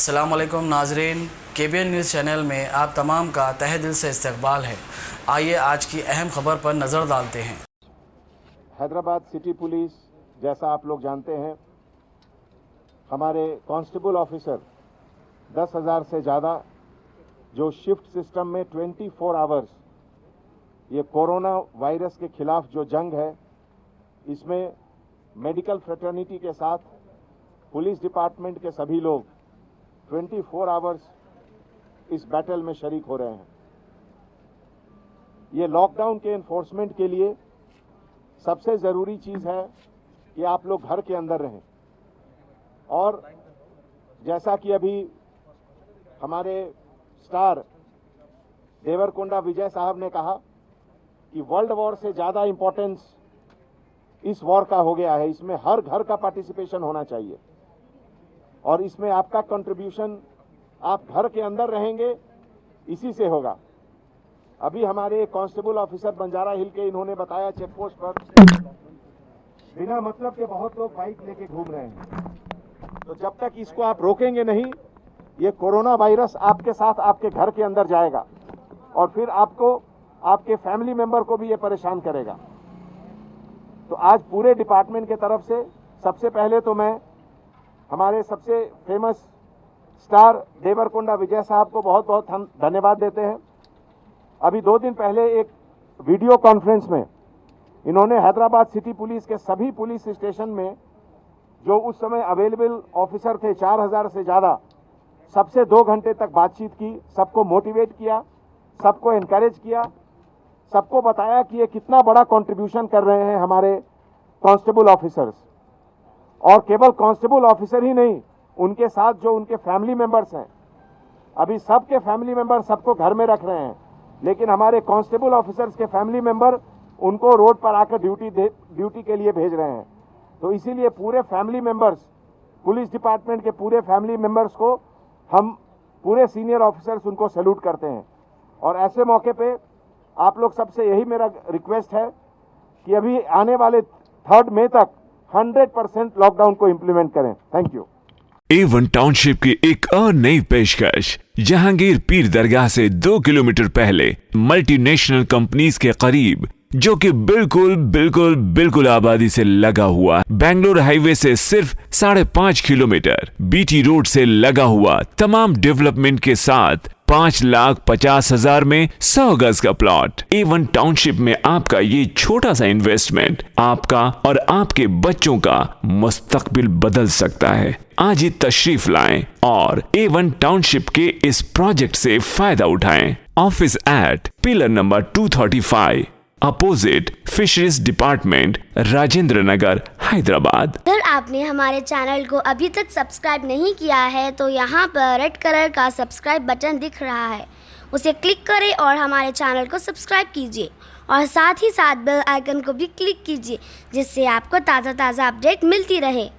अस्सलाम वालेकुम नाजरीन, KBN न्यूज़ चैनल में आप तमाम का तहे दिल से इस्तकबाल है। आइए आज की अहम खबर पर नज़र डालते हैं। हैदराबाद सिटी पुलिस, जैसा आप लोग जानते हैं, हमारे कांस्टेबल ऑफिसर 10,000 से ज़्यादा जो शिफ्ट सिस्टम में 24 आवर्स ये कोरोना वायरस के खिलाफ जो जंग है, इसमें मेडिकल फ्रेटर्निटी के साथ पुलिस डिपार्टमेंट के सभी लोग 24 आवर्स इस बैटल में शरीक हो रहे हैं। ये लॉकडाउन के एनफोर्समेंट के लिए सबसे ज़रूरी चीज़ है कि आप लोग घर के अंदर रहें। और जैसा कि अभी हमारे स्टार देवरकोंडा विजय साहब ने कहा कि वर्ल्ड वॉर से ज़्यादा इम्पोर्टेंस इस वॉर का हो गया है। इसमें हर घर का पार्टिसिपेशन होना चाहिए और इसमें आपका कंट्रीब्यूशन, आप घर के अंदर रहेंगे, इसी से होगा। अभी हमारे कांस्टेबल ऑफिसर बंजारा हिल के इन्होंने बताया चेक पोस्ट पर बिना मतलब के बहुत लोग बाइक लेके घूम रहे हैं। तो जब तक इसको आप रोकेंगे नहीं, ये कोरोना वायरस आपके साथ आपके घर के अंदर जाएगा और फिर आपको, आपके फैमिली मेंबर को भी ये परेशान करेगा। तो आज पूरे डिपार्टमेंट के तरफ से सबसे पहले तो मैं हमारे सबसे फेमस स्टार देवरकोंडा विजय साहब को बहुत बहुत धन्यवाद देते हैं। अभी 2 दिन पहले एक वीडियो कॉन्फ्रेंस में इन्होंने हैदराबाद सिटी पुलिस के सभी पुलिस स्टेशन में जो उस समय अवेलेबल ऑफिसर थे 4,000 से ज़्यादा, सबसे 2 घंटे तक बातचीत की, सबको मोटिवेट किया, सबको एनकरेज किया, सबको बताया कि ये कितना बड़ा कंट्रीब्यूशन कर रहे हैं हमारे कांस्टेबल ऑफिसर्स। और केवल कांस्टेबल ऑफिसर ही नहीं, उनके साथ जो उनके फैमिली मेंबर्स हैं, अभी सबके फैमिली मेंबर सबको घर में रख रहे हैं, लेकिन हमारे कांस्टेबल ऑफिसर्स के फैमिली मेंबर उनको रोड पर आकर ड्यूटी के लिए भेज रहे हैं। तो इसीलिए पूरे फैमिली मेंबर्स, पुलिस डिपार्टमेंट के पूरे फैमिली मेंबर्स को हम पूरे सीनियर ऑफिसर्स उनको सैल्यूट करते हैं। और ऐसे मौके पे आप लोग सबसे यही मेरा रिक्वेस्ट है कि अभी आने वाले 3 मई तक 100% लॉकडाउन को इंप्लीमेंट करें। Thank you. A1 टाउनशिप की एक और नई पेशकश, जहांगीर पीर दरगाह से 2 किलोमीटर पहले मल्टीनेशनल कंपनीज के करीब, जो कि बिल्कुल आबादी से लगा हुआ, बेंगलोर हाईवे से सिर्फ 5.5 किलोमीटर, BT रोड से लगा हुआ, तमाम डेवलपमेंट के साथ 5,50,000 में 100 गज का प्लॉट। A1 टाउनशिप में आपका ये छोटा सा इन्वेस्टमेंट आपका और आपके बच्चों का मुस्तकबिल बदल सकता है। आज ही तशरीफ लाएं और A1 टाउनशिप के इस प्रोजेक्ट से फायदा उठाएं। Office at pillar number 235 opposite fisheries department, Rajendra Nagar, Hyderabad. अगर आपने हमारे चैनल को अभी तक सब्सक्राइब नहीं किया है तो यहाँ पर रेड कलर का सब्सक्राइब बटन दिख रहा है, उसे क्लिक करें और हमारे चैनल को सब्सक्राइब कीजिए और साथ ही साथ बेल आइकन को भी क्लिक कीजिए, जिससे आपको ताज़ा अपडेट मिलती रहे।